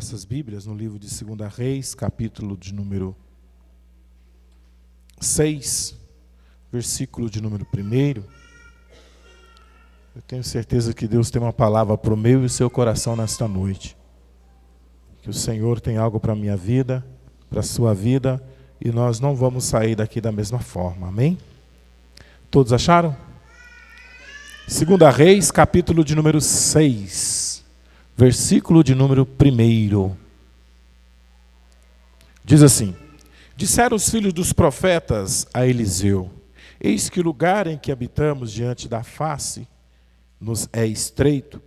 nossas Bíblias no livro de 2 Reis, capítulo de número 6, versículo de número 1. Eu tenho certeza que Deus tem uma palavra para o meu e o seu coração nesta noite. Que o Senhor tem algo para a minha vida, para a sua vida, e nós não vamos sair daqui da mesma forma, amém? Todos acharam? 2 Reis, capítulo de número 6, versículo de número 1. Diz assim: disseram os filhos dos profetas a Eliseu: eis que o lugar em que habitamos diante da face nos é estreito.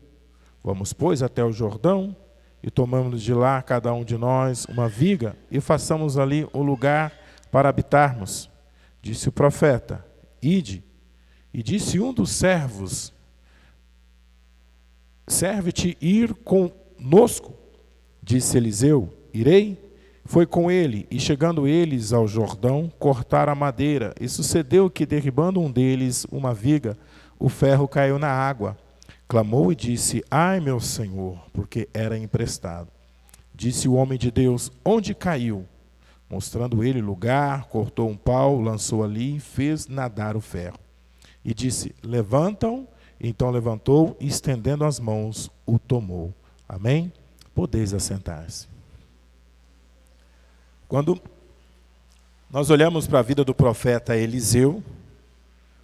Vamos, pois, até o Jordão, e tomamos de lá, cada um de nós, uma viga, e façamos ali um lugar para habitarmos. Disse o profeta: ide. E disse um dos servos: serve-te ir conosco. Disse Eliseu: irei. Foi com ele, e chegando eles ao Jordão, cortaram a madeira. E sucedeu que, derribando um deles uma viga, o ferro caiu na água. Clamou e disse: ai, meu senhor, porque era emprestado. Disse o homem de Deus: onde caiu? Mostrando ele lugar, cortou um pau, lançou ali e fez nadar o ferro. E disse: levantam. Então levantou e, estendendo as mãos, o tomou. Amém? Podeis assentar-se. Quando nós olhamos para a vida do profeta Eliseu,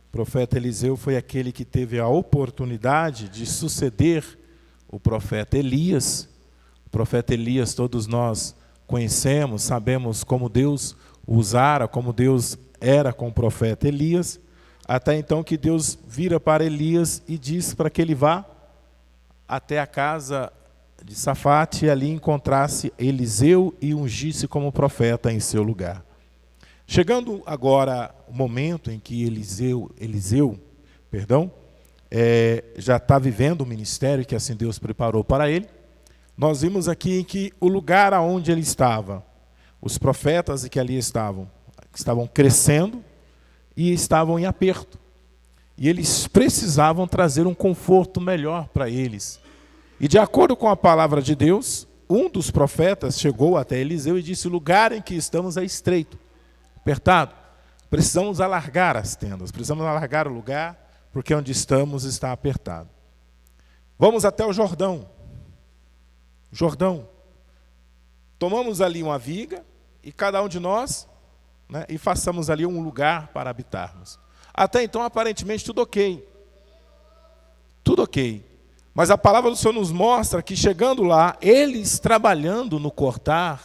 o profeta Eliseu foi aquele que teve a oportunidade de suceder o profeta Elias. O profeta Elias, todos nós conhecemos, sabemos como Deus o usara, como Deus era com o profeta Elias, até então que Deus vira para Elias e diz para que ele vá até a casa de Safate e ali encontrasse Eliseu e ungisse como profeta em seu lugar. Chegando agora o momento em que Eliseu já está vivendo o ministério que assim Deus preparou para ele, nós vimos aqui que o lugar aonde ele estava, os profetas que ali estavam crescendo e estavam em aperto. E eles precisavam trazer um conforto melhor para eles. E de acordo com a palavra de Deus, um dos profetas chegou até Eliseu e disse: o lugar em que estamos é estreito, apertado. Precisamos alargar as tendas, precisamos alargar o lugar, porque onde estamos está apertado. Vamos até o Jordão. Tomamos ali uma viga, e cada um de nós, e façamos ali um lugar para habitarmos. Até então, aparentemente, tudo ok. Tudo ok. Mas a palavra do Senhor nos mostra que, chegando lá, eles trabalhando no cortar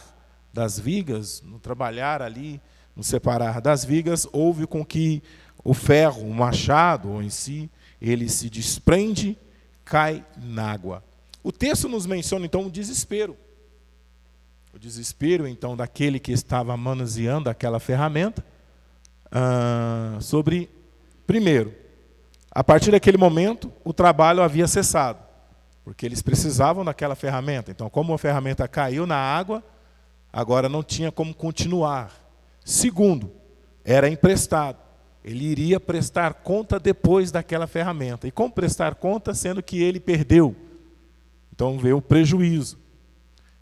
das vigas, no trabalhar ali, no separar das vigas, houve com que o ferro, o machado, ou em si, ele se desprende, cai na água. O texto nos menciona, então, o desespero. O desespero, então, daquele que estava manuseando aquela ferramenta, primeiro, a partir daquele momento, o trabalho havia cessado, porque eles precisavam daquela ferramenta. Então, como a ferramenta caiu na água, agora não tinha como continuar. Segundo, era emprestado. Ele iria prestar conta depois daquela ferramenta. E como prestar conta, sendo que ele perdeu? Então veio o prejuízo.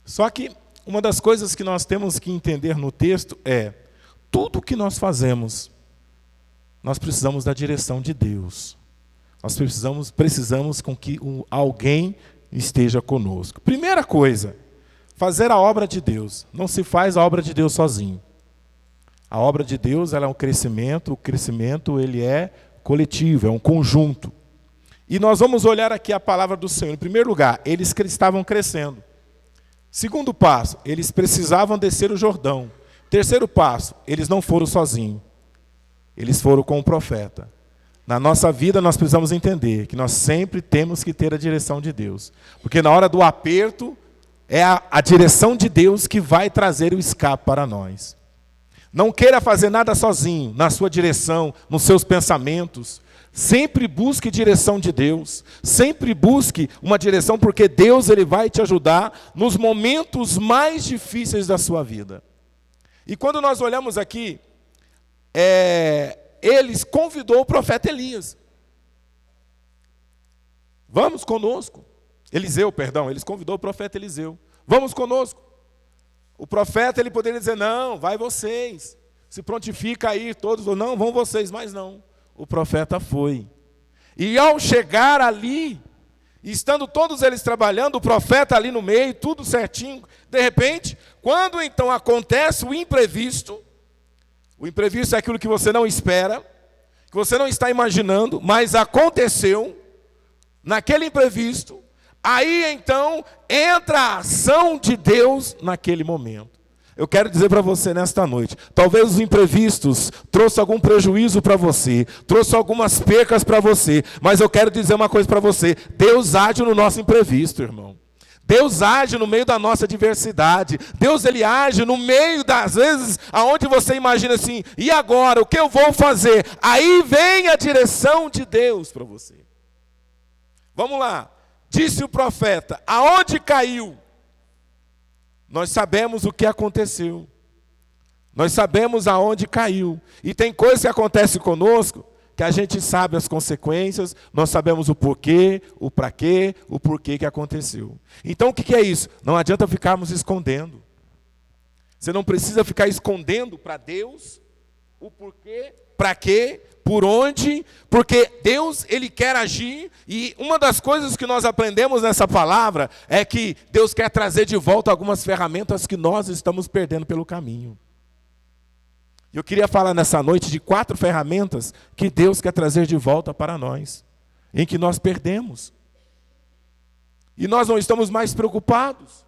Só que uma das coisas que nós temos que entender no texto é: tudo que nós fazemos, nós precisamos da direção de Deus. Nós precisamos com que alguém esteja conosco. Primeira coisa, fazer a obra de Deus. Não se faz a obra de Deus sozinho. A obra de Deus, ela é um crescimento, o crescimento ele é coletivo, é um conjunto. E nós vamos olhar aqui a palavra do Senhor. Em primeiro lugar, eles estavam crescendo. Segundo passo, eles precisavam descer o Jordão. Terceiro passo, eles não foram sozinhos. Eles foram com o profeta. Na nossa vida, nós precisamos entender que nós sempre temos que ter a direção de Deus. Porque na hora do aperto, é a direção de Deus que vai trazer o escape para nós. Não queira fazer nada sozinho, na sua direção, nos seus pensamentos. Sempre busque direção de Deus. Sempre busque uma direção, porque Deus ele vai te ajudar nos momentos mais difíceis da sua vida. E quando nós olhamos aqui, eles convidou o profeta Elias. Vamos conosco. Eliseu, perdão, eles convidou o profeta Eliseu. vamos conosco. O profeta, ele poderia dizer, não, vai vocês. Se prontifica aí, todos, não, vão vocês, mas não. O profeta foi. E ao chegar ali, estando todos eles trabalhando, o profeta ali no meio, tudo certinho, de repente, quando então acontece o imprevisto é aquilo que você não espera, que você não está imaginando, mas aconteceu, naquele imprevisto, aí então entra a ação de Deus naquele momento. Eu quero dizer para você nesta noite, talvez os imprevistos trouxeram algum prejuízo para você, trouxeram algumas percas para você, mas eu quero dizer uma coisa para você, Deus age no nosso imprevisto, irmão. Deus age no meio da nossa adversidade. Deus, ele age no meio das vezes aonde você imagina assim, e agora, o que eu vou fazer? Aí vem a direção de Deus para você. Vamos lá. Disse o profeta, aonde caiu? Nós sabemos o que aconteceu. Nós sabemos aonde caiu. E tem coisas que acontecem conosco que a gente sabe as consequências, nós sabemos o porquê, o para quê, o porquê que aconteceu. Então o que é isso? Não adianta ficarmos escondendo. Você não precisa ficar escondendo para Deus o porquê, para quê, por onde, porque Deus, ele quer agir, e uma das coisas que nós aprendemos nessa palavra é que Deus quer trazer de volta algumas ferramentas que nós estamos perdendo pelo caminho. Eu queria falar nessa noite de 4 ferramentas que Deus quer trazer de volta para nós, em que nós perdemos. E nós não estamos mais preocupados.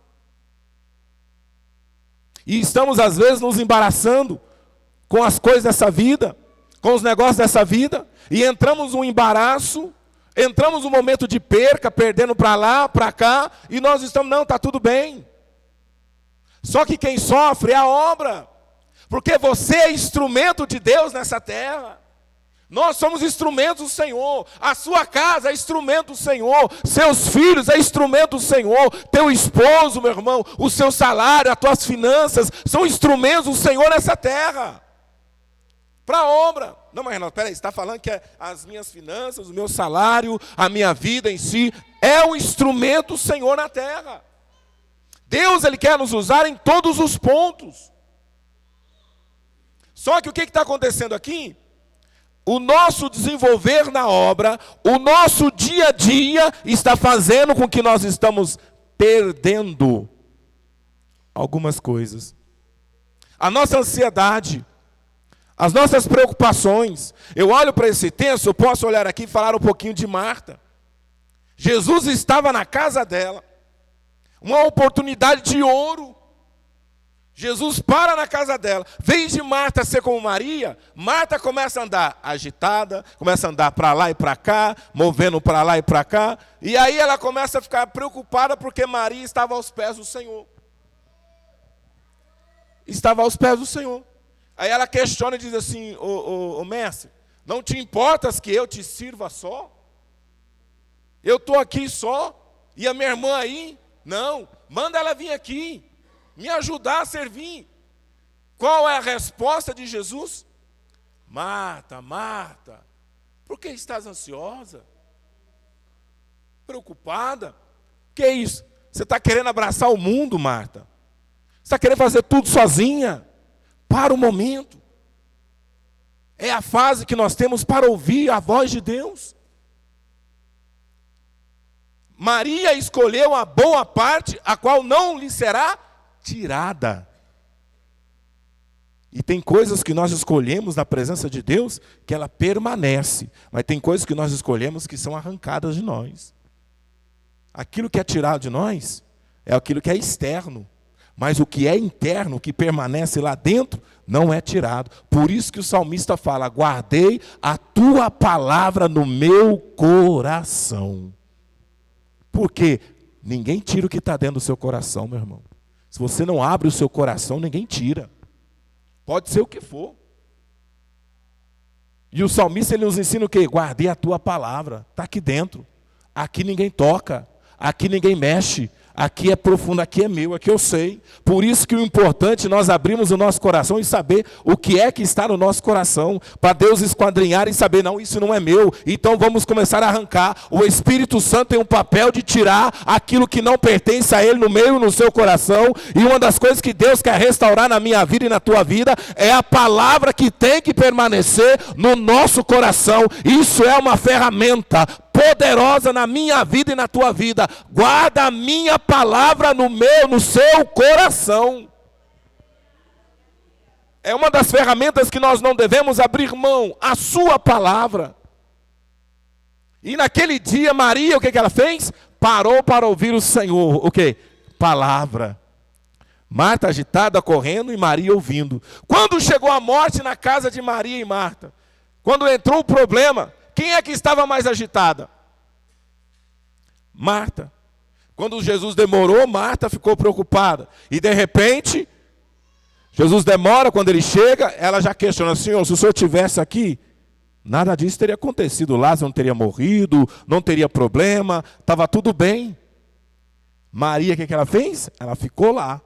E estamos, às vezes, nos embaraçando com as coisas dessa vida, com os negócios dessa vida, e entramos num embaraço, entramos num momento de perca, perdendo para lá, para cá, e nós estamos, não, está tudo bem. Só que quem sofre é a obra. Porque você é instrumento de Deus nessa terra. Nós somos instrumentos do Senhor. A sua casa é instrumento do Senhor. Seus filhos é instrumento do Senhor. Teu esposo, meu irmão, o seu salário, as tuas finanças, são instrumentos do Senhor nessa terra. Para a obra. Não, mas Renato, peraí, você está falando que as minhas finanças, o meu salário, a minha vida em si, é um instrumento do Senhor na terra. Deus, ele quer nos usar em todos os pontos. Só que o que está acontecendo aqui? O nosso desenvolver na obra, o nosso dia a dia está fazendo com que nós estamos perdendo algumas coisas. A nossa ansiedade, as nossas preocupações. Eu olho para esse texto, eu posso olhar aqui e falar um pouquinho de Marta. Jesus estava na casa dela, uma oportunidade de ouro. Jesus para na casa dela. Em vez de Marta ser como Maria, Marta começa a andar agitada, começa a andar para lá e para cá, movendo para lá e para cá. E aí ela começa a ficar preocupada porque Maria estava aos pés do Senhor. Estava aos pés do Senhor. Aí ela questiona e diz assim, ô mestre, não te importas que eu te sirva só? Eu estou aqui só, e a minha irmã aí? Não, manda ela vir aqui. Me ajudar a servir. Qual é a resposta de Jesus? Marta, Marta, por que estás ansiosa? Preocupada? Que é isso? Você está querendo abraçar o mundo, Marta? Você está querendo fazer tudo sozinha? Para o momento. É a fase que nós temos para ouvir a voz de Deus. Maria escolheu a boa parte, a qual não lhe será tirada. E tem coisas que nós escolhemos na presença de Deus que ela permanece, mas tem coisas que nós escolhemos que são arrancadas de nós. Aquilo que é tirado de nós é aquilo que é externo, mas o que é interno, o que permanece lá dentro, não é tirado. Por isso que o salmista fala, guardei a tua palavra no meu coração. Porque ninguém tira o que está dentro do seu coração, meu irmão. Se você não abre o seu coração, ninguém tira. Pode ser o que for. E o salmista, ele nos ensina o quê? Guardei a tua palavra. Está aqui dentro. Aqui ninguém toca. Aqui ninguém mexe. Aqui é profundo, aqui é meu, aqui eu sei. Por isso que o importante é nós abrirmos o nosso coração e saber o que é que está no nosso coração. Para Deus esquadrinhar e saber, não, isso não é meu. Então vamos começar a arrancar. O Espírito Santo tem um papel de tirar aquilo que não pertence a Ele no meio, no seu coração. E uma das coisas que Deus quer restaurar na minha vida e na tua vida é a palavra que tem que permanecer no nosso coração. Isso é uma ferramenta poderosa na minha vida e na tua vida. Guarda a minha palavra no seu coração. É uma das ferramentas que nós não devemos abrir mão, a sua palavra. E naquele dia, Maria, o que ela fez? Parou para ouvir o Senhor. O quê? Palavra. Marta agitada, correndo, e Maria ouvindo. Quando chegou a morte na casa de Maria e Marta, quando entrou o problema, quem é que estava mais agitada? Marta. Quando Jesus demorou, Marta ficou preocupada. E de repente, Jesus demora, quando ele chega, ela já questiona: Senhor, se o Senhor estivesse aqui, nada disso teria acontecido. Lázaro não teria morrido, não teria problema, estava tudo bem. Maria, o que ela fez? Ela ficou lá.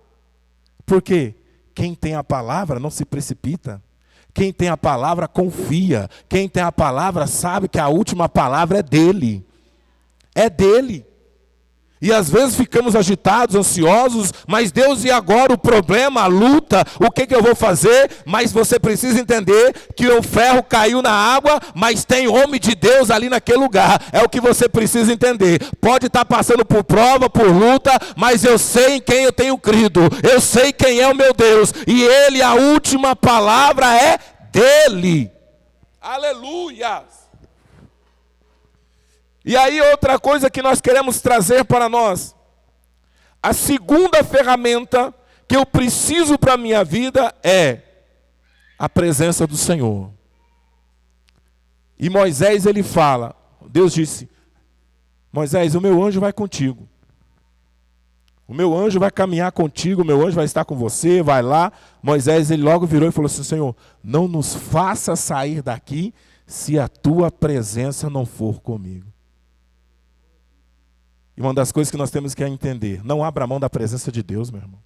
Por quê? Quem tem a palavra não se precipita. Quem tem a palavra confia. Quem tem a palavra sabe que a última palavra é dele. É dele. E às vezes ficamos agitados, ansiosos, mas Deus, e agora o problema, a luta, o que eu vou fazer? Mas você precisa entender que o ferro caiu na água, mas tem homem de Deus ali naquele lugar. É o que você precisa entender. Pode estar passando por prova, por luta, mas eu sei em quem eu tenho crido. Eu sei quem é o meu Deus. E Ele, a última palavra é dele. Aleluia! E aí outra coisa que nós queremos trazer para nós. A segunda ferramenta que eu preciso para a minha vida é a presença do Senhor. E Moisés, ele fala, Deus disse: Moisés, o meu anjo vai contigo. O meu anjo vai caminhar contigo, o meu anjo vai estar com você, vai lá. Moisés, ele logo virou e falou assim: Senhor, não nos faça sair daqui se a tua presença não for comigo. E uma das coisas que nós temos que entender: não abra mão da presença de Deus, meu irmão.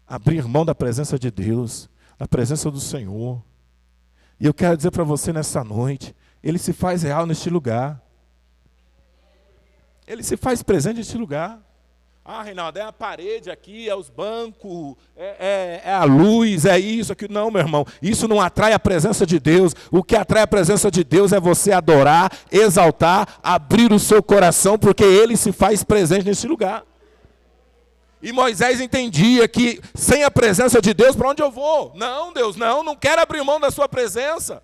Abrir mão da presença de Deus, da presença do Senhor. E eu quero dizer para você nessa noite, Ele se faz real neste lugar. Ele se faz presente neste lugar. Ah, Reinaldo, é a parede aqui, é os bancos, é a luz, é isso, aquilo. Não, meu irmão, isso não atrai a presença de Deus. O que atrai a presença de Deus é você adorar, exaltar, abrir o seu coração, porque Ele se faz presente nesse lugar. E Moisés entendia que sem a presença de Deus, para onde eu vou? Não, Deus, não quero abrir mão da sua presença.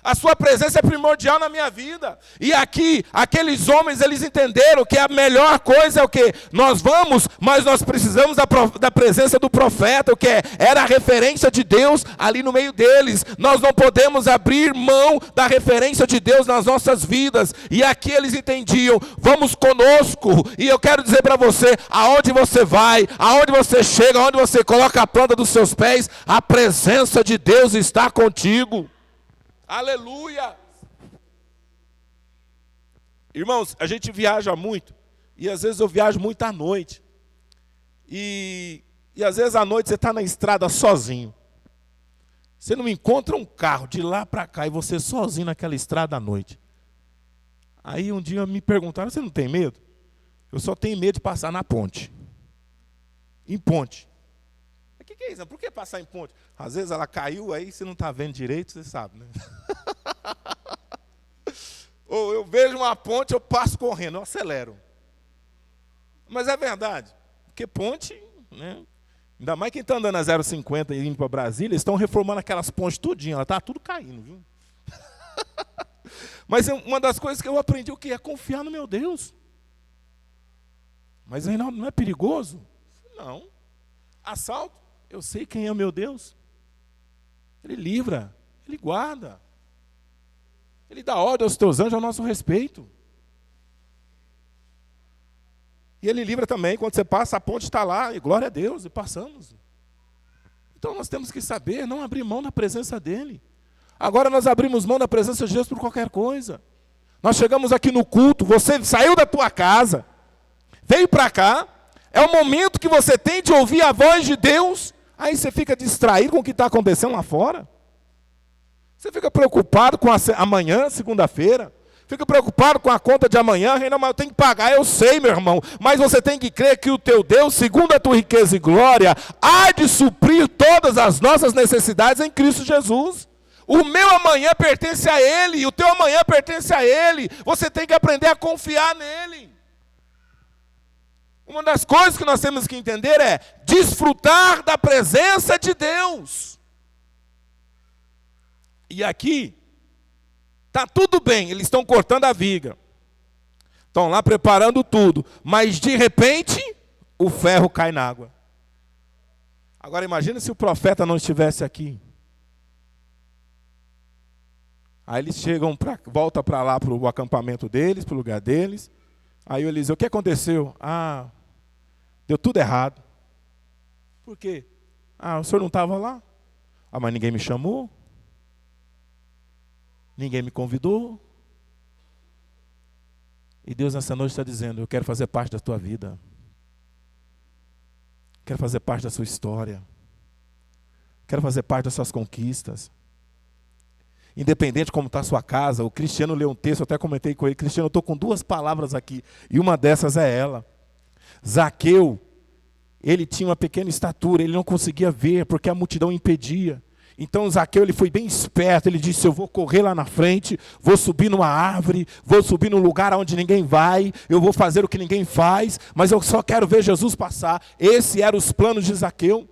A sua presença é primordial na minha vida. E aqui, aqueles homens, eles entenderam que a melhor coisa é o quê? Nós vamos, mas nós precisamos da presença do profeta, o que é? Era a referência de Deus ali no meio deles. Nós não podemos abrir mão da referência de Deus nas nossas vidas. E aqui eles entendiam: vamos conosco. E eu quero dizer para você, aonde você vai, aonde você chega, aonde você coloca a planta dos seus pés, a presença de Deus está contigo. Aleluia! Irmãos, a gente viaja muito, e às vezes eu viajo muito à noite. E às vezes à noite você está na estrada sozinho. Você não encontra um carro de lá para cá, e você sozinho naquela estrada à noite. Aí um dia me perguntaram: você não tem medo? Eu só tenho medo de passar na ponte. Em ponte. O que é isso? Por que passar em ponte? Às vezes ela caiu, aí você não está vendo direito, você sabe, né? Ou eu vejo uma ponte, eu passo correndo, eu acelero. Mas é verdade, porque ponte, né? Ainda mais quem está andando a 0,50 e indo para Brasília, eles estão reformando aquelas pontes tudinho, ela está tudo caindo, viu? Mas uma das coisas que eu aprendi o que é confiar no meu Deus. Mas Reinaldo, não é perigoso? Não. Assalto? Eu sei quem é o meu Deus. Ele livra, Ele guarda. Ele dá ordem aos teus anjos ao nosso respeito. E Ele livra também, quando você passa, a ponte está lá, e glória a Deus, e passamos. Então nós temos que saber, não abrir mão da presença dEle. Agora nós abrimos mão da presença de Deus por qualquer coisa. Nós chegamos aqui no culto, você saiu da tua casa, veio para cá, é o momento que você tem de ouvir a voz de Deus, aí você fica distraído com o que está acontecendo lá fora. Você fica preocupado com amanhã, segunda-feira, fica preocupado com a conta de amanhã, Renan, mas eu tenho que pagar, eu sei, meu irmão, mas você tem que crer que o teu Deus, segundo a tua riqueza e glória, há de suprir todas as nossas necessidades em Cristo Jesus. O meu amanhã pertence a Ele, e o teu amanhã pertence a Ele. Você tem que aprender a confiar nele. Uma das coisas que nós temos que entender é desfrutar da presença de Deus. E aqui, está tudo bem, eles estão cortando a viga. Estão lá preparando tudo. Mas de repente, o ferro cai na água. Agora imagina se o profeta não estivesse aqui. Aí eles chegam, volta para lá, para o acampamento deles, para o lugar deles. Aí o Eliseu, o que aconteceu? Ah, deu tudo errado. Por quê? Ah, o senhor não estava lá? Ah, mas ninguém me chamou. Ninguém me convidou. E Deus nessa noite está dizendo, eu quero fazer parte da tua vida. Quero fazer parte da sua história. Quero fazer parte das suas conquistas. Independente de como está a sua casa, o Cristiano leu um texto, eu até comentei com ele, Cristiano, eu estou com 2 palavras aqui, e uma dessas é ela. Zaqueu, ele tinha uma pequena estatura, ele não conseguia ver, porque a multidão impedia. Então Zaqueu, ele foi bem esperto, ele disse, eu vou correr lá na frente, vou subir numa árvore, vou subir num lugar onde ninguém vai, eu vou fazer o que ninguém faz, mas eu só quero ver Jesus passar. Esse eram os planos de Zaqueu.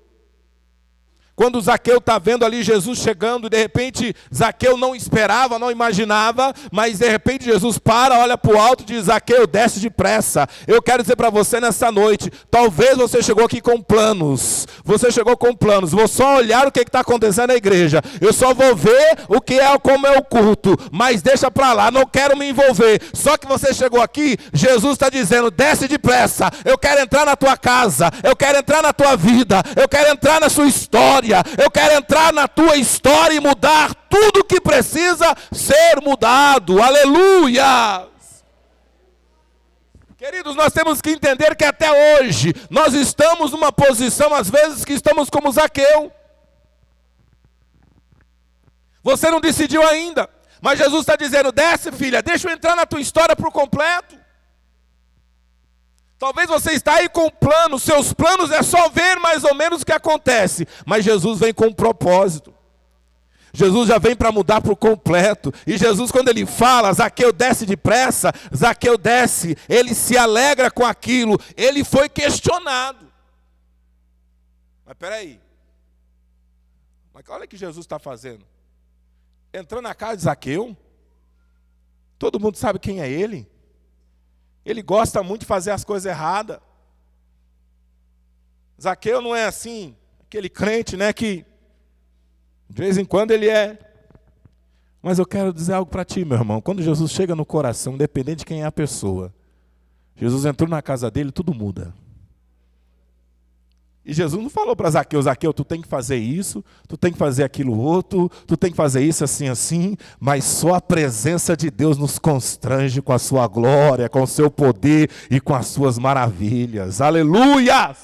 Quando Zaqueu está vendo ali Jesus chegando, de repente Zaqueu não esperava, não imaginava, mas de repente Jesus para, olha para o alto e diz, Zaqueu, desce depressa. Eu quero dizer para você nessa noite, talvez você chegou aqui com planos, vou só olhar o que está acontecendo na igreja, eu só vou ver o que é, como é o culto, mas deixa para lá, não quero me envolver. Só que você chegou aqui, Jesus está dizendo, desce depressa, eu quero entrar na tua casa, eu quero entrar na tua vida, eu quero entrar na sua história. Eu quero entrar na tua história e mudar tudo que precisa ser mudado. Aleluia! Queridos, nós temos que entender que até hoje nós estamos numa posição, às vezes, que estamos como Zaqueu. Você não decidiu ainda, mas Jesus está dizendo, desce, filha, deixa eu entrar na tua história por completo. Talvez você está aí com planos, seus planos é só ver mais ou menos o que acontece. Mas Jesus vem com um propósito. Jesus já vem para mudar por completo. E Jesus, quando ele fala, Zaqueu desce depressa, Zaqueu desce, ele se alegra com aquilo. Ele foi questionado. Mas peraí. Mas olha o que Jesus está fazendo. Entrando na casa de Zaqueu, todo mundo sabe quem é ele. Ele gosta muito de fazer as coisas erradas. Zaqueu não é assim, aquele crente, né, que de vez em quando ele é. Mas eu quero dizer algo para ti, meu irmão. Quando Jesus chega no coração, independente de quem é a pessoa, Jesus entrou na casa dele, tudo muda. E Jesus não falou para Zaqueu, Zaqueu, tu tem que fazer isso, tu tem que fazer aquilo outro, tu tem que fazer isso assim, assim, mas só a presença de Deus nos constrange com a sua glória, com o seu poder e com as suas maravilhas. Aleluia!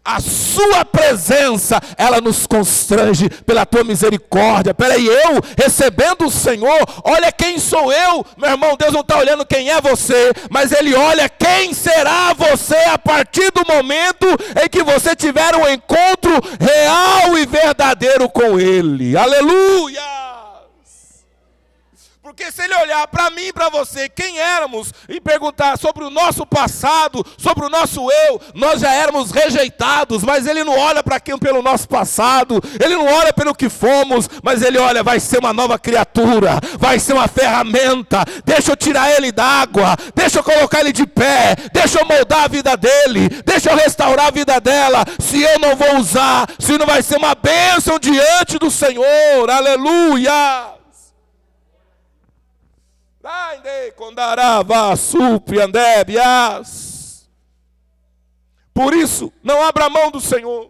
A sua presença, ela nos constrange pela tua misericórdia. Peraí, eu recebendo o Senhor, olha quem sou eu. Meu irmão, Deus não está olhando quem é você, mas Ele olha quem será você a partir do momento em que você tiver um encontro real e verdadeiro com Ele. Aleluia! Porque se ele olhar para mim e para você, quem éramos, e perguntar sobre o nosso passado, sobre o nosso eu, nós já éramos rejeitados, mas ele não olha para quem pelo nosso passado, ele não olha pelo que fomos, mas ele olha, vai ser uma nova criatura, vai ser uma ferramenta, deixa eu tirar ele da água, deixa eu colocar ele de pé, deixa eu moldar a vida dele, deixa eu restaurar a vida dela, se eu não vou usar, se não vai ser uma bênção diante do Senhor, aleluia! Por isso, não abra mão do Senhor.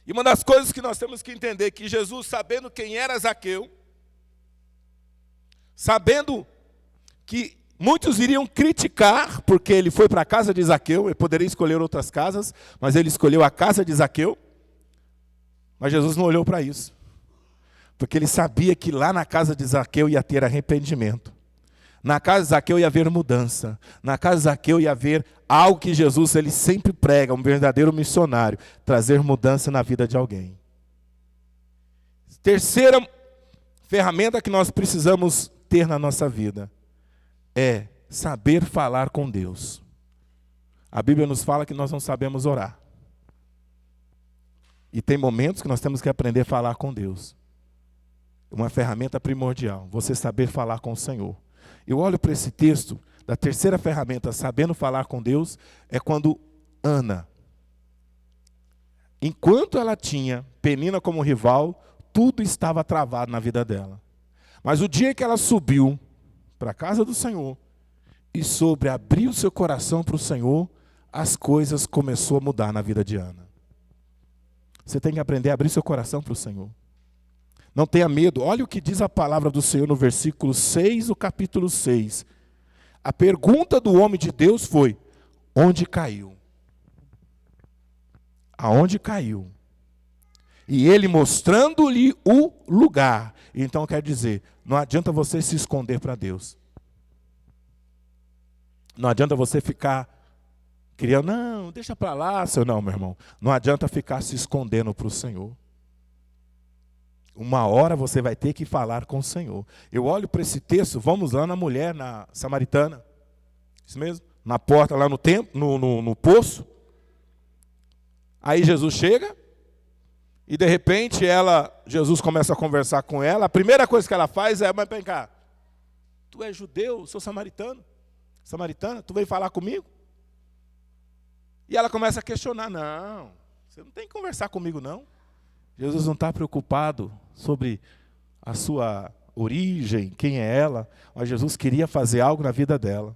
E uma das coisas que nós temos que entender, que Jesus, sabendo quem era Zaqueu, sabendo que muitos iriam criticar, porque ele foi para a casa de Zaqueu, ele poderia escolher outras casas, mas ele escolheu a casa de Zaqueu. Mas Jesus não olhou para isso, porque ele sabia que lá na casa de Zaqueu ia ter arrependimento. Na casa de Zaqueu ia haver mudança. Na casa de Zaqueu ia haver algo que Jesus ele sempre prega, um verdadeiro missionário, trazer mudança na vida de alguém. Terceira ferramenta que nós precisamos ter na nossa vida é saber falar com Deus. A Bíblia nos fala que nós não sabemos orar. E tem momentos que nós temos que aprender a falar com Deus. Uma ferramenta primordial, você saber falar com o Senhor. Eu olho para esse texto, da terceira ferramenta, sabendo falar com Deus, é quando Ana, enquanto ela tinha Penina como rival, tudo estava travado na vida dela. Mas o dia que ela subiu para a casa do Senhor e soube abrir o seu coração para o Senhor, as coisas começaram a mudar na vida de Ana. Você tem que aprender a abrir seu coração para o Senhor. Não tenha medo. Olha o que diz a palavra do Senhor no versículo 6, do capítulo 6. A pergunta do homem de Deus foi: onde caiu? Aonde caiu? E ele mostrando-lhe o lugar. Então quer dizer, não adianta você se esconder para Deus. Não adianta você ficar criando, não, deixa para lá, seu não, meu irmão. Não adianta ficar se escondendo para o Senhor. Uma hora você vai ter que falar com o Senhor. Eu olho para esse texto, vamos lá na mulher, na samaritana. Isso mesmo? Na porta, lá no templo, no poço. Aí Jesus chega e de repente Jesus começa a conversar com ela. A primeira coisa que ela faz é: mas vem cá, tu és judeu, sou samaritana, tu veio falar comigo? E ela começa a questionar: não, você não tem que conversar comigo não. Jesus não está preocupado sobre a sua origem, quem é ela, mas Jesus queria fazer algo na vida dela.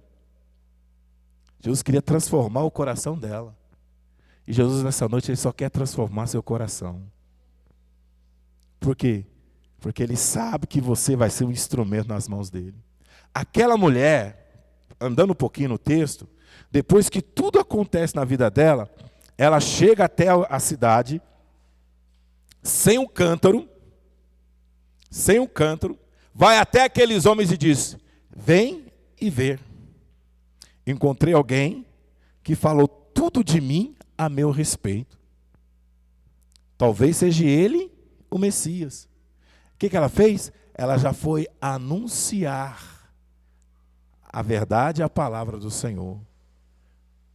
Jesus queria transformar o coração dela. E Jesus nessa noite ele só quer transformar seu coração. Por quê? Porque ele sabe que você vai ser um instrumento nas mãos dele. Aquela mulher, andando um pouquinho no texto, depois que tudo acontece na vida dela, ela chega até a cidade sem um cântaro, vai até aqueles homens e diz: vem e vê. Encontrei alguém que falou tudo de mim a meu respeito. Talvez seja ele o Messias. O que ela fez? Ela já foi anunciar a verdade e a palavra do Senhor.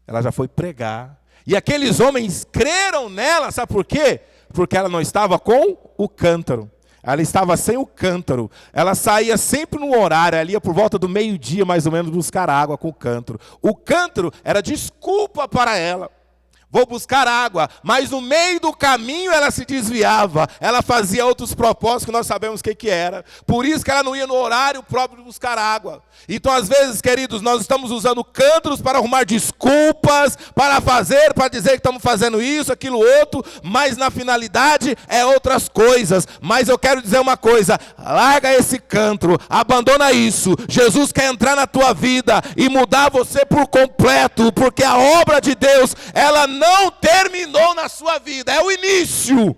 Ela já foi pregar. E aqueles homens creram nela, sabe por quê? Porque ela não estava com o cântaro. Ela estava sem o cântaro. Ela saía sempre no horário, ela ia por volta do meio-dia, mais ou menos, buscar água com o cântaro. O cântaro era desculpa para ela. Vou buscar água, mas no meio do caminho ela se desviava, ela fazia outros propósitos que nós sabemos o que era. Por isso que ela não ia no horário próprio de buscar água. Então, às vezes, queridos, nós estamos usando cântaros para arrumar desculpas, para dizer que estamos fazendo isso, aquilo, outro, mas na finalidade é outras coisas. Mas eu quero dizer uma coisa: larga esse cântaro, abandona isso. Jesus quer entrar na tua vida e mudar você por completo, porque a obra de Deus, ela não terminou na sua vida, é o início.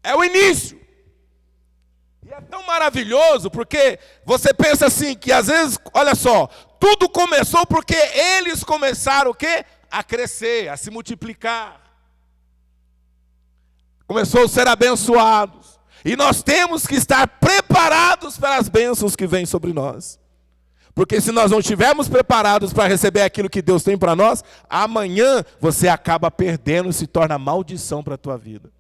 É o início. E é tão maravilhoso, porque você pensa assim, que às vezes, olha só, tudo começou porque eles começaram o quê? A crescer, a se multiplicar. Começou a ser abençoados. E nós temos que estar preparados para as bênçãos que vêm sobre nós. Porque se nós não estivermos preparados para receber aquilo que Deus tem para nós, amanhã você acaba perdendo e se torna maldição para a tua vida.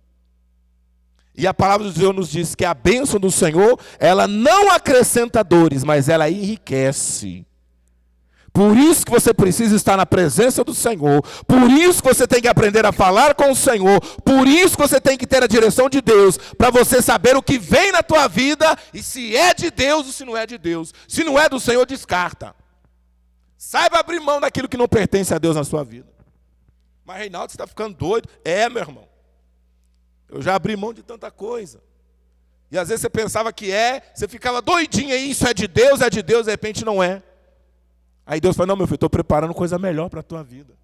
E a palavra do Senhor nos diz que a bênção do Senhor, ela não acrescenta dores, mas ela enriquece. Por isso que você precisa estar na presença do Senhor. Por isso que você tem que aprender a falar com o Senhor. Por isso que você tem que ter a direção de Deus, para você saber o que vem na tua vida e se é de Deus ou se não é de Deus. Se não é do Senhor, descarta. Saiba abrir mão daquilo que não pertence a Deus na sua vida. Mas Reinaldo, você está ficando doido? É, meu irmão. Eu já abri mão de tanta coisa. E às vezes você pensava que você ficava doidinho aí, isso é de Deus, de repente não é. Aí Deus fala, não, meu filho, estou preparando coisa melhor para a tua vida.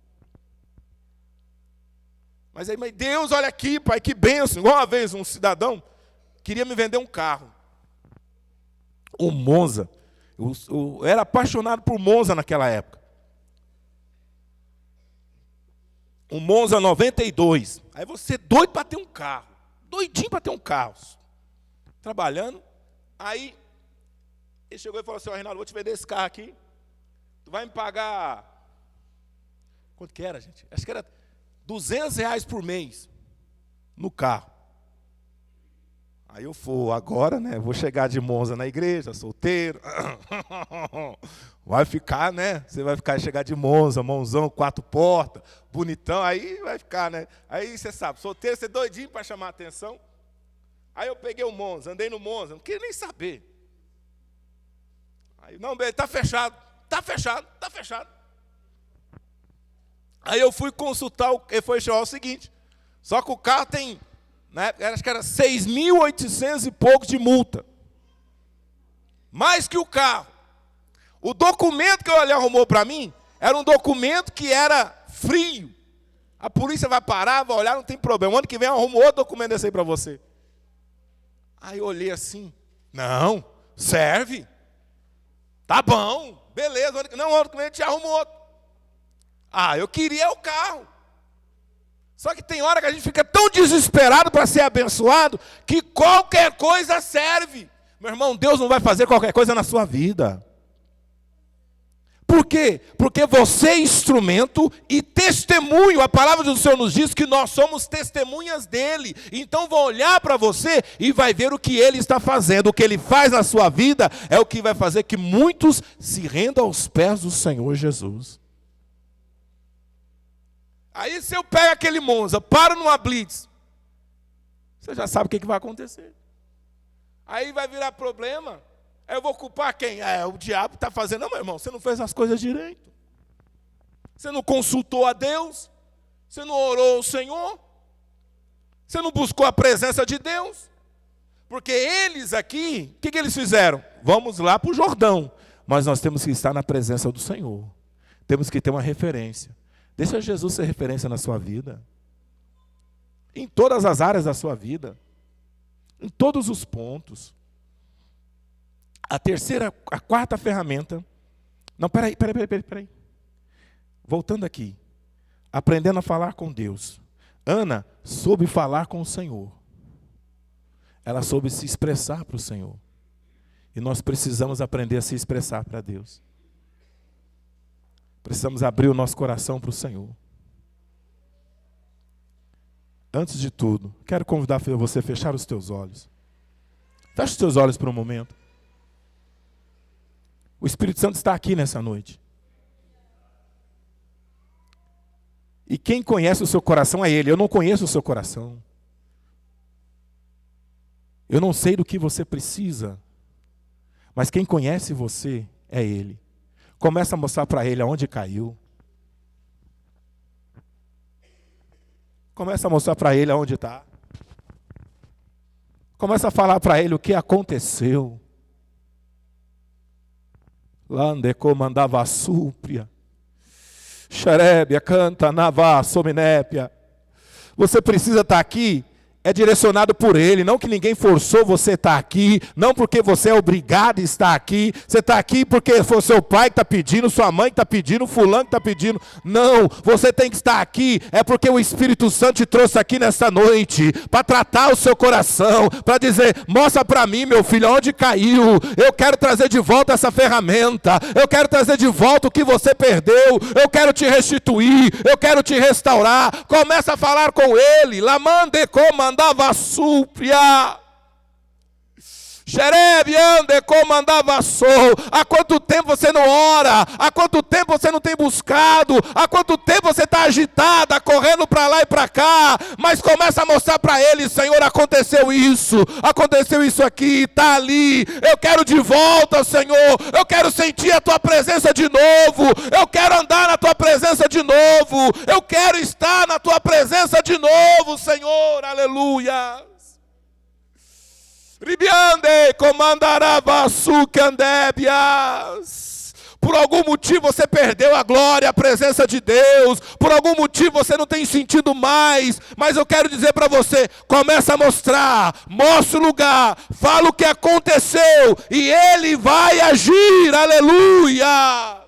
Mas aí, Deus, olha aqui, pai, que bênção. Igual uma vez um cidadão queria me vender um carro. Um Monza. Eu era apaixonado por Monza naquela época. Um Monza 92. Aí você doido para ter um carro. Doidinho para ter um carro. Trabalhando. Aí ele chegou e falou assim, Reinaldo, vou te vender esse carro aqui. Tu vai me pagar... Quanto que era, gente? Acho que era R$200 por mês no carro. Aí eu vou agora, né? Vou chegar de Monza na igreja, solteiro. Vai ficar, né? Você vai chegar de Monza, mãozão, 4 portas, bonitão, aí vai ficar, né? Aí você sabe, solteiro, você doidinho para chamar a atenção. Aí eu peguei o Monza, andei no Monza, não queria nem saber. Aí, não, beleza, tá fechado. Aí eu fui consultar, ele foi chamar o seguinte, só que o carro tem, né, acho que era 6.800 e pouco de multa. Mais que o carro. O documento que ele arrumou para mim, era um documento que era frio. A polícia vai parar, vai olhar, não tem problema. O ano que vem eu arrumo outro documento desse aí para você. Aí eu olhei assim, não, serve. Tá bom, beleza. Não, o ano que vem a gente arruma outro. Eu queria o carro. Só que tem hora que a gente fica tão desesperado para ser abençoado, que qualquer coisa serve. Meu irmão, Deus não vai fazer qualquer coisa na sua vida. Por quê? Porque você é instrumento e testemunho. A palavra do Senhor nos diz que nós somos testemunhas dele. Então vão olhar para você e vai ver o que ele está fazendo. O que ele faz na sua vida é o que vai fazer que muitos se rendam aos pés do Senhor Jesus. Aí se eu pego aquele Monza, paro numa blitz, você já sabe o que vai acontecer. Aí vai virar problema. Eu vou culpar quem? O diabo está fazendo. Não, meu irmão, você não fez as coisas direito. Você não consultou a Deus. Você não orou ao Senhor. Você não buscou a presença de Deus. Porque eles aqui, o que eles fizeram? Vamos lá para o Jordão. Mas nós temos que estar na presença do Senhor. Temos que ter uma referência. Deixa Jesus ser referência na sua vida. Em todas as áreas da sua vida. Em todos os pontos. A quarta ferramenta. Não, peraí. Voltando aqui. Aprendendo a falar com Deus. Ana soube falar com o Senhor. Ela soube se expressar para o Senhor. E nós precisamos aprender a se expressar para Deus. Precisamos abrir o nosso coração para o Senhor. Antes de tudo, quero convidar você a fechar os teus olhos. Feche os teus olhos por um momento. O Espírito Santo está aqui nessa noite. E quem conhece o seu coração é Ele. Eu não conheço o seu coração. Eu não sei do que você precisa. Mas quem conhece você é Ele. Começa a mostrar para Ele aonde caiu. Começa a mostrar para Ele aonde está. Começa a falar para Ele o que aconteceu. Lande comandava súpria. Xerébia canta nava sominépia. Você precisa estar aqui. É direcionado por Ele, não que ninguém forçou você a estar aqui, não porque você é obrigado a estar aqui, você está aqui porque foi seu pai que está pedindo, sua mãe que está pedindo, fulano que está pedindo, não, você tem que estar aqui, é porque o Espírito Santo te trouxe aqui nessa noite, para tratar o seu coração, para dizer, mostra para mim meu filho, onde caiu, eu quero trazer de volta essa ferramenta, eu quero trazer de volta o que você perdeu, eu quero te restituir, eu quero te restaurar, começa a falar com Ele, lamande comandava súpria. Xerebe ande comandava sou. Há quanto tempo você não ora? Há quanto tempo você não tem buscado? Há quanto tempo você está agitada, correndo para lá e para cá? Mas começa a mostrar para Ele, Senhor, aconteceu isso aqui, está ali. Eu quero de volta, Senhor. Eu quero sentir a Tua presença de novo. Eu quero andar na Tua presença de novo. Eu quero estar na Tua presença de novo, Senhor. Aleluia. Ribiande, comandará vassucandebias. Por algum motivo você perdeu a glória, a presença de Deus. Por algum motivo você não tem sentido mais. Mas eu quero dizer para você, começa a mostrar, mostra o lugar, fala o que aconteceu e Ele vai agir, aleluia.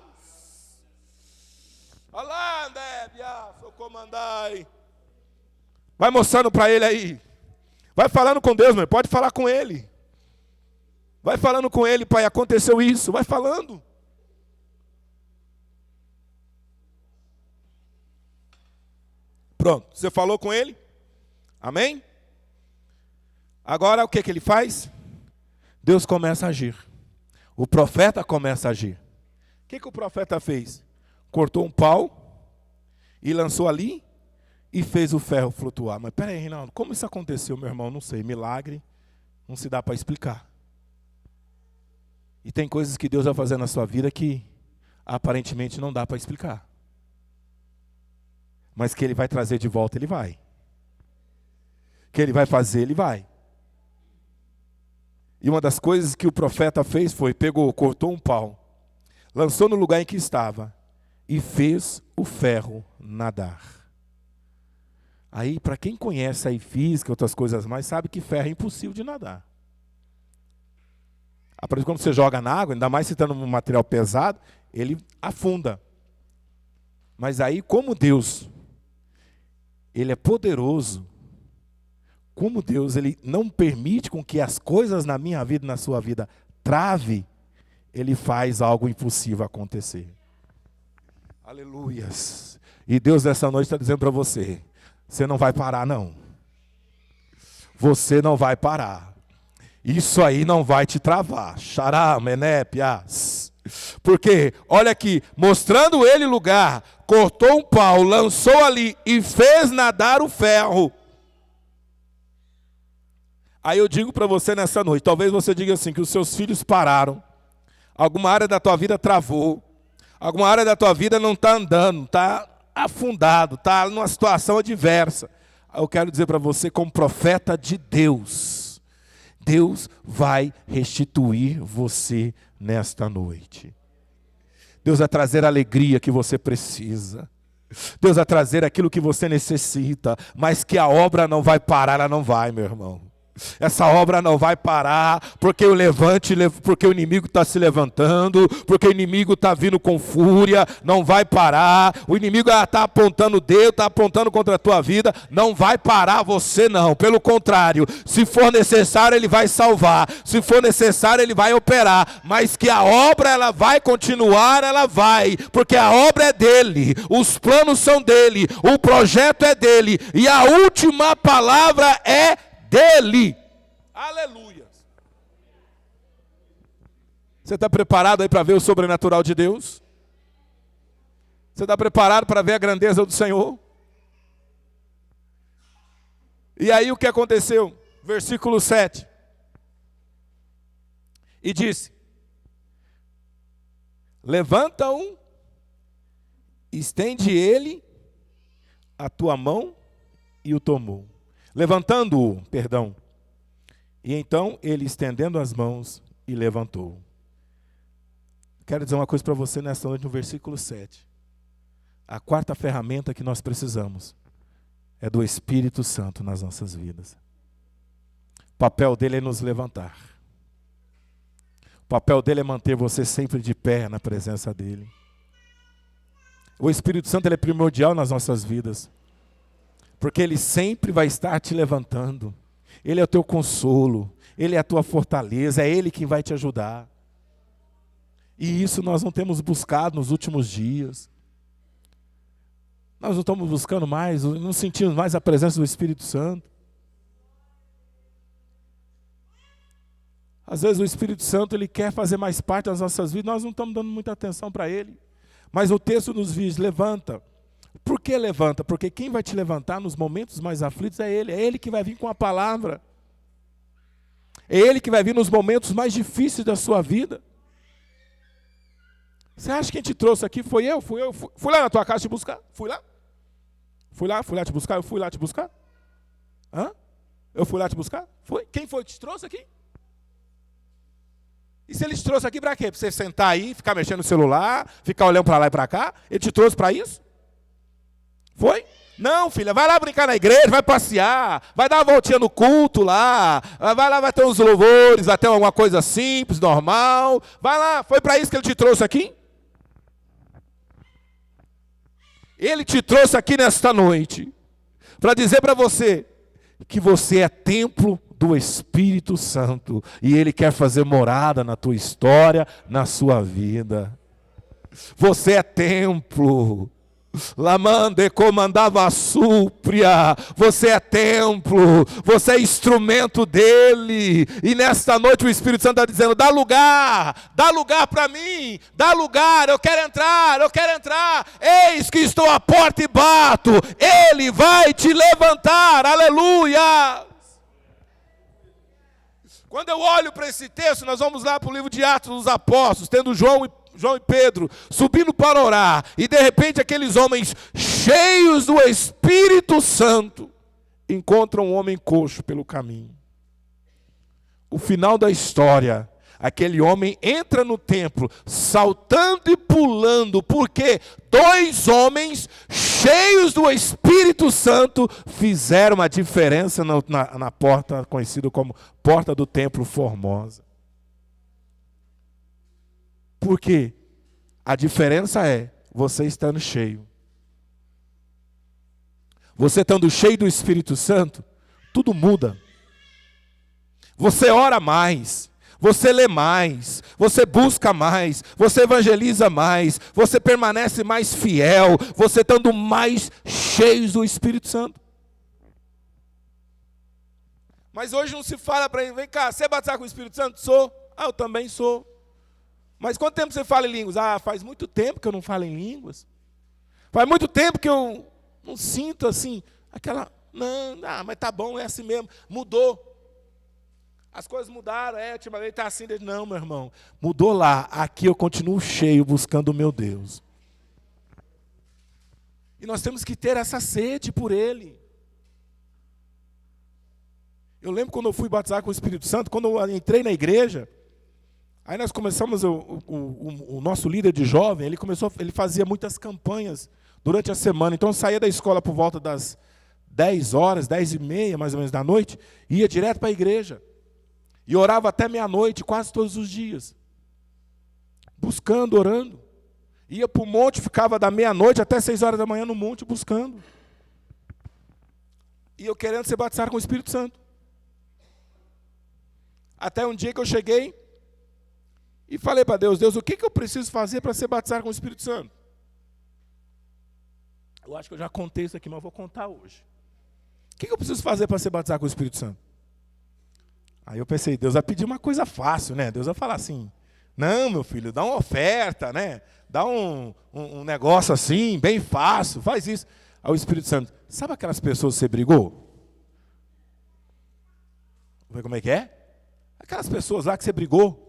Vai mostrando para Ele aí. Vai falando com Deus, meu, pode falar com Ele. Vai falando com Ele, Pai, aconteceu isso, vai falando. Pronto, você falou com ele? Amém? Agora o que ele faz? Deus começa a agir. O profeta começa a agir. O que o profeta fez? Cortou um pau e lançou ali e fez o ferro flutuar. Mas peraí, Reinaldo, como isso aconteceu, meu irmão? Não sei, milagre, não se dá para explicar. E tem coisas que Deus vai fazer na sua vida que aparentemente não dá para explicar. Mas que Ele vai trazer de volta, Ele vai. Que Ele vai fazer, Ele vai. E uma das coisas que o profeta fez foi, cortou um pau, lançou no lugar em que estava e fez o ferro nadar. Aí, para quem conhece aí física e outras coisas mais, sabe que ferro é impossível de nadar. Por exemplo, quando você joga na água, ainda mais se está num material pesado, ele afunda. Mas aí, como Deus, Ele é poderoso, como Deus, Ele não permite com que as coisas na minha vida e na sua vida trave, Ele faz algo impossível acontecer. Aleluias. E Deus nessa noite está dizendo para você, você não vai parar não. Você não vai parar. Isso aí não vai te travar. Xará, menépias. Porque, olha aqui, mostrando ele lugar, cortou um pau, lançou ali e fez nadar o ferro. Aí eu digo para você nessa noite, talvez você diga assim, que os seus filhos pararam, alguma área da tua vida travou, alguma área da tua vida não está andando, está afundado, está numa situação adversa. Eu quero dizer para você, como profeta de Deus, Deus vai restituir você nesta noite. Deus vai trazer a alegria que você precisa. Deus vai trazer aquilo que você necessita. Mas que a obra não vai parar, ela não vai, meu irmão. Essa obra não vai parar, porque porque o inimigo está se levantando, porque o inimigo está vindo com fúria, não vai parar. O inimigo está apontando o dedo, está apontando contra a tua vida, não vai parar você não. Pelo contrário, se for necessário ele vai salvar, se for necessário ele vai operar, mas que a obra ela vai continuar, ela vai, porque a obra é dele, os planos são dele, o projeto é dele, e a última palavra é dele. Aleluia. Você está preparado aí para ver o sobrenatural de Deus? Você está preparado para ver a grandeza do Senhor? E aí o que aconteceu? Versículo 7. E disse: levanta-o, estende ele a tua mão, e o tomou. Levantando-o, e então ele estendendo as mãos e levantou. Quero dizer uma coisa para você nessa noite no versículo 7. A quarta ferramenta que nós precisamos é do Espírito Santo nas nossas vidas. O papel dele é nos levantar. O papel dele é manter você sempre de pé na presença dele. O Espírito Santo ele é primordial nas nossas vidas. Porque Ele sempre vai estar te levantando. Ele é o teu consolo. Ele é a tua fortaleza. É Ele quem vai te ajudar. E isso nós não temos buscado nos últimos dias. Nós não estamos buscando mais, não sentimos mais a presença do Espírito Santo. Às vezes o Espírito Santo ele quer fazer mais parte das nossas vidas. Nós não estamos dando muita atenção para Ele. Mas o texto nos diz, levanta. Por que levanta? Porque quem vai te levantar nos momentos mais aflitos é Ele que vai vir com a palavra. É Ele que vai vir nos momentos mais difíceis da sua vida. Você acha que quem te trouxe aqui foi eu? Fui lá na tua casa te buscar? Fui lá te buscar? Eu fui lá te buscar? Hã? Eu fui lá te buscar? Foi? Quem foi que te trouxe aqui? E se ele te trouxe aqui para quê? Para você sentar aí, ficar mexendo no celular, ficar olhando para lá e para cá? Ele te trouxe para isso? Foi? Não, filha, vai lá brincar na igreja, vai passear, vai dar uma voltinha no culto lá, vai lá, vai ter uns louvores, vai ter alguma coisa simples, normal. Vai lá, foi para isso que ele te trouxe aqui? Ele te trouxe aqui nesta noite para dizer para você que você é templo do Espírito Santo e Ele quer fazer morada na tua história, na sua vida. Você é templo. Lamande comandava súpria, você é templo, você é instrumento dele, e nesta noite o Espírito Santo está dizendo, dá lugar para mim, dá lugar, eu quero entrar, eis que estou à porta e bato, ele vai te levantar, aleluia. Quando eu olho para esse texto, nós vamos lá para o livro de Atos dos Apóstolos, tendo João e Pedro subindo para orar, e de repente aqueles homens cheios do Espírito Santo encontram um homem coxo pelo caminho. O final da história, aquele homem entra no templo saltando e pulando, porque 2 homens cheios do Espírito Santo fizeram uma diferença na porta conhecida como Porta do Templo Formosa. Por quê? A diferença é você estando cheio. Você estando cheio do Espírito Santo, tudo muda. Você ora mais, você lê mais, você busca mais, você evangeliza mais, você permanece mais fiel, você estando mais cheio do Espírito Santo. Mas hoje não se fala para ele, vem cá, você é batizado com o Espírito Santo? Sou. Ah, eu também sou. Mas quanto tempo você fala em línguas? Ah, faz muito tempo que eu não falo em línguas. Faz muito tempo que eu não sinto assim, aquela, não, mas tá bom, é assim mesmo. Mudou. As coisas mudaram, ultimamente está assim. Não, meu irmão, mudou lá. Aqui eu continuo cheio, buscando o meu Deus. E nós temos que ter essa sede por Ele. Eu lembro quando eu fui batizar com o Espírito Santo, quando eu entrei na igreja, aí nós começamos, o nosso líder de jovem, ele fazia muitas campanhas durante a semana. Então eu saía da escola por volta das 10 horas, 10h30 mais ou menos da noite, e ia direto para a igreja. E orava até meia-noite, quase todos os dias. Buscando, orando. Ia para o monte, ficava da meia-noite até 6 horas da manhã no monte buscando. E eu querendo ser batizado com o Espírito Santo. Até um dia que eu cheguei e falei para Deus, Deus, o que eu preciso fazer para ser batizado com o Espírito Santo? Eu acho que eu já contei isso aqui, mas eu vou contar hoje. O que eu preciso fazer para ser batizado com o Espírito Santo? Aí eu pensei, Deus vai pedir uma coisa fácil, né? Deus vai falar assim, não, meu filho, dá uma oferta, né? Dá um negócio assim, bem fácil, faz isso. Aí o Espírito Santo, sabe aquelas pessoas que você brigou? Como é que é? Aquelas pessoas lá que você brigou.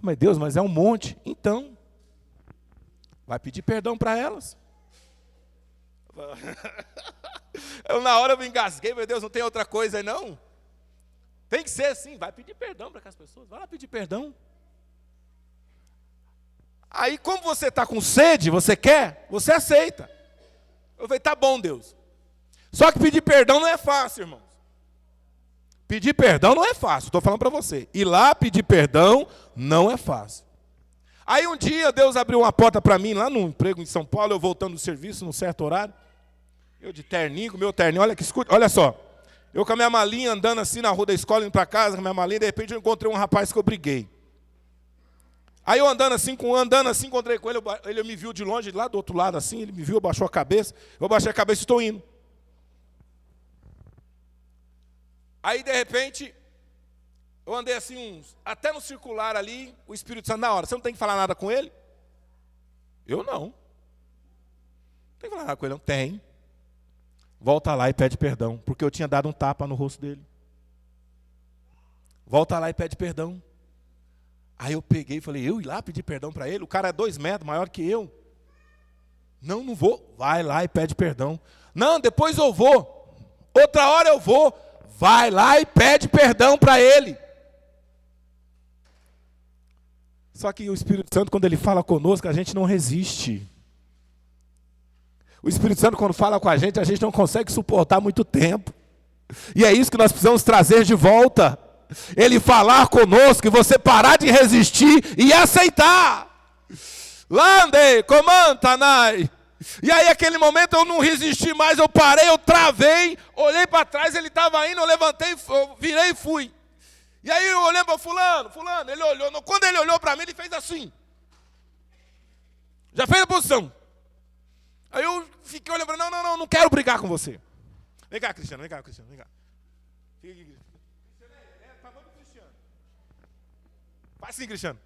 Mas Deus, mas é um monte. Então, vai pedir perdão para elas. Na hora eu me engasguei, meu Deus, não tem outra coisa aí não? Tem que ser assim, vai pedir perdão para aquelas pessoas, vai lá pedir perdão. Aí como você está com sede, você quer, você aceita. Eu falei, tá bom Deus. Só que pedir perdão não é fácil, irmãos. Pedir perdão não é fácil, estou falando para você. Ir lá pedir perdão não é fácil. Aí um dia Deus abriu uma porta para mim, lá no emprego em São Paulo, eu voltando do serviço, num certo horário. Eu de terninho, com meu terninho, olha só. Eu com a minha malinha andando assim na rua da escola, indo para casa com a minha malinha, de repente eu encontrei um rapaz que eu briguei. Aí eu andando assim, encontrei com ele, ele me viu de longe, lá do outro lado assim, ele me viu, abaixou a cabeça, eu abaixei a cabeça e estou indo. Aí, de repente, eu andei assim, até no circular ali, o Espírito Santo, na hora, você não tem que falar nada com ele? Eu não. Não tem que falar nada com ele, não. Tem. Volta lá e pede perdão, porque eu tinha dado um tapa no rosto dele. Volta lá e pede perdão. Aí eu peguei e falei, eu ir lá pedir perdão para ele? O cara é 2 metros, maior que eu. Não vou. Vai lá e pede perdão. Não, depois eu vou. Outra hora eu vou. Vai lá e pede perdão para ele. Só que o Espírito Santo, quando ele fala conosco, a gente não resiste. O Espírito Santo, quando fala com a gente não consegue suportar muito tempo. E é isso que nós precisamos trazer de volta. Ele falar conosco e você parar de resistir e aceitar. Lande, comantanai. E aí, aquele momento, eu não resisti mais, eu parei, eu travei, olhei para trás, ele estava indo, eu levantei, eu virei e fui. E aí, eu olhei para fulano, ele olhou. Quando ele olhou para mim, ele fez assim. Já fez a posição. Aí eu fiquei olhando, não quero brigar com você. Vem cá, Cristiano, vem cá. Fica aqui, Cristiano. É tamanho do Cristiano. Faz assim, Cristiano.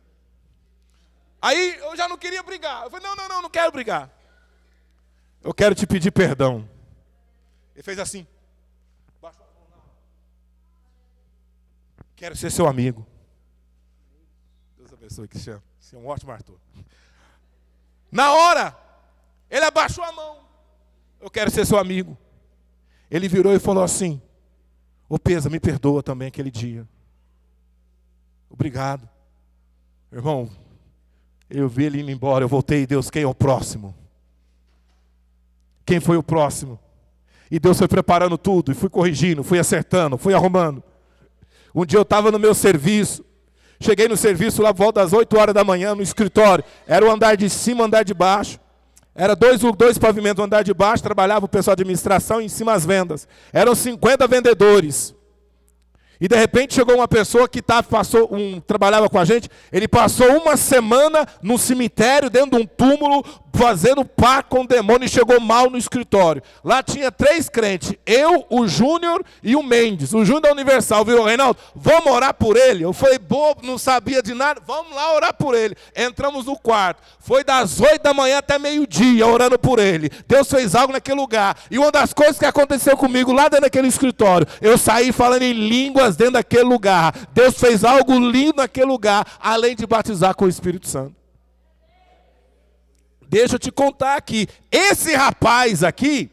Aí, eu já não queria brigar. Eu falei, não quero brigar. Eu quero te pedir perdão. Ele fez assim. Baixou a mão. Quero ser seu amigo. Deus abençoe, Cristiano. Você é um ótimo Arthur. Na hora, ele abaixou a mão. Eu quero ser seu amigo. Ele virou e falou assim: ô Pesa, me perdoa também aquele dia. Obrigado. Irmão, eu vi ele indo embora, eu voltei, Deus, quem é o próximo? Quem foi o próximo? E Deus foi preparando tudo, e fui corrigindo, fui acertando, fui arrumando. Um dia eu estava no meu serviço, cheguei no serviço lá por volta das 8 horas da manhã, no escritório. Era o andar de cima, o andar de baixo. Era dois pavimentos, o andar de baixo, trabalhava o pessoal de administração e em cima as vendas. Eram 50 vendedores. E de repente chegou uma pessoa que trabalhava com a gente, ele passou uma semana no cemitério, dentro de um túmulo, fazendo pacto com o demônio, e chegou mal no escritório. Lá tinha 3 crentes, eu, o Júnior e o Mendes. O Júnior da Universal virou: Reinaldo, vamos orar por ele? Eu falei, bobo, não sabia de nada, vamos lá orar por ele. Entramos no quarto, foi das 8 da manhã até meio-dia orando por ele. Deus fez algo naquele lugar. E uma das coisas que aconteceu comigo lá dentro daquele escritório, eu saí falando em línguas dentro daquele lugar. Deus fez algo lindo naquele lugar, além de batizar com o Espírito Santo. Deixa eu te contar aqui, esse rapaz aqui,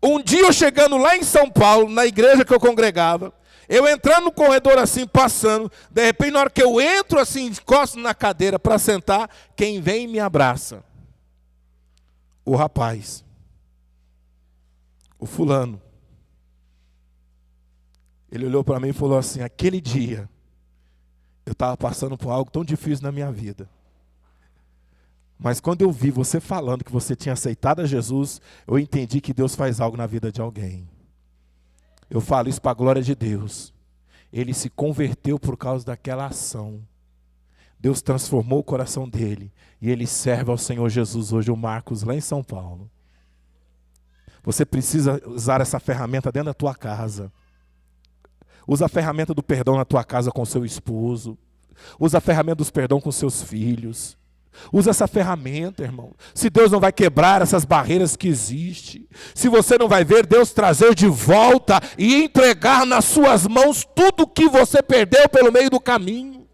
um dia eu chegando lá em São Paulo, na igreja que eu congregava, eu entrando no corredor assim, passando, de repente na hora que eu entro assim, encosto na cadeira para sentar, quem vem e me abraça? O rapaz, o fulano. Ele olhou para mim e falou assim: aquele dia, eu estava passando por algo tão difícil na minha vida. Mas quando eu vi você falando que você tinha aceitado a Jesus, eu entendi que Deus faz algo na vida de alguém. Eu falo isso para a glória de Deus. Ele se converteu por causa daquela ação. Deus transformou o coração dele. E ele serve ao Senhor Jesus hoje, o Marcos, lá em São Paulo. Você precisa usar essa ferramenta dentro da tua casa. Usa a ferramenta do perdão na tua casa com seu esposo. Usa a ferramenta dos perdão com seus filhos. Usa essa ferramenta, irmão. Se Deus não vai quebrar essas barreiras que existem, se você não vai ver Deus trazer de volta e entregar nas suas mãos tudo que você perdeu pelo meio do caminho.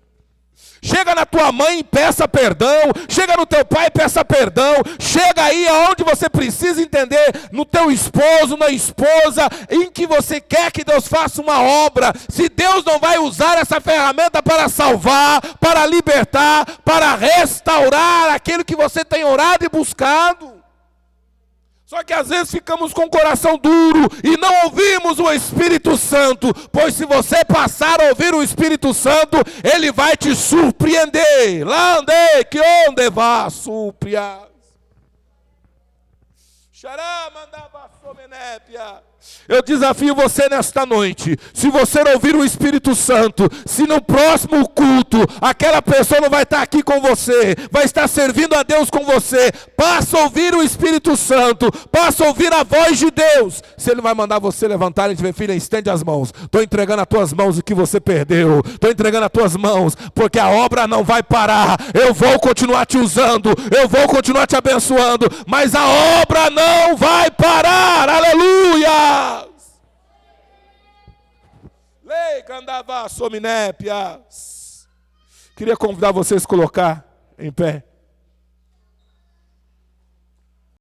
Chega na tua mãe e peça perdão. Chega no teu pai e peça perdão. Chega aí aonde você precisa entender, no teu esposo, na esposa, em que você quer que Deus faça uma obra. Se Deus não vai usar essa ferramenta para salvar, para libertar, para restaurar aquilo que você tem orado e buscado. Só que às vezes ficamos com o coração duro e não ouvimos o Espírito Santo, pois se você passar a ouvir o Espírito Santo, ele vai te surpreender. Lá onde que onde vá surpreender. Eu desafio você nesta noite, se você não ouvir o Espírito Santo, se no próximo culto aquela pessoa não vai estar aqui com você, vai estar servindo a Deus com você, passa a ouvir o Espírito Santo, passa a ouvir a voz de Deus. Se Ele vai mandar você levantar e dizer: filha, estende as mãos, estou entregando as tuas mãos o que você perdeu, estou entregando as tuas mãos, porque a obra não vai parar, eu vou continuar te usando, eu vou continuar te abençoando, mas a obra não vai parar. Aleluia! Queria convidar vocês a colocar em pé.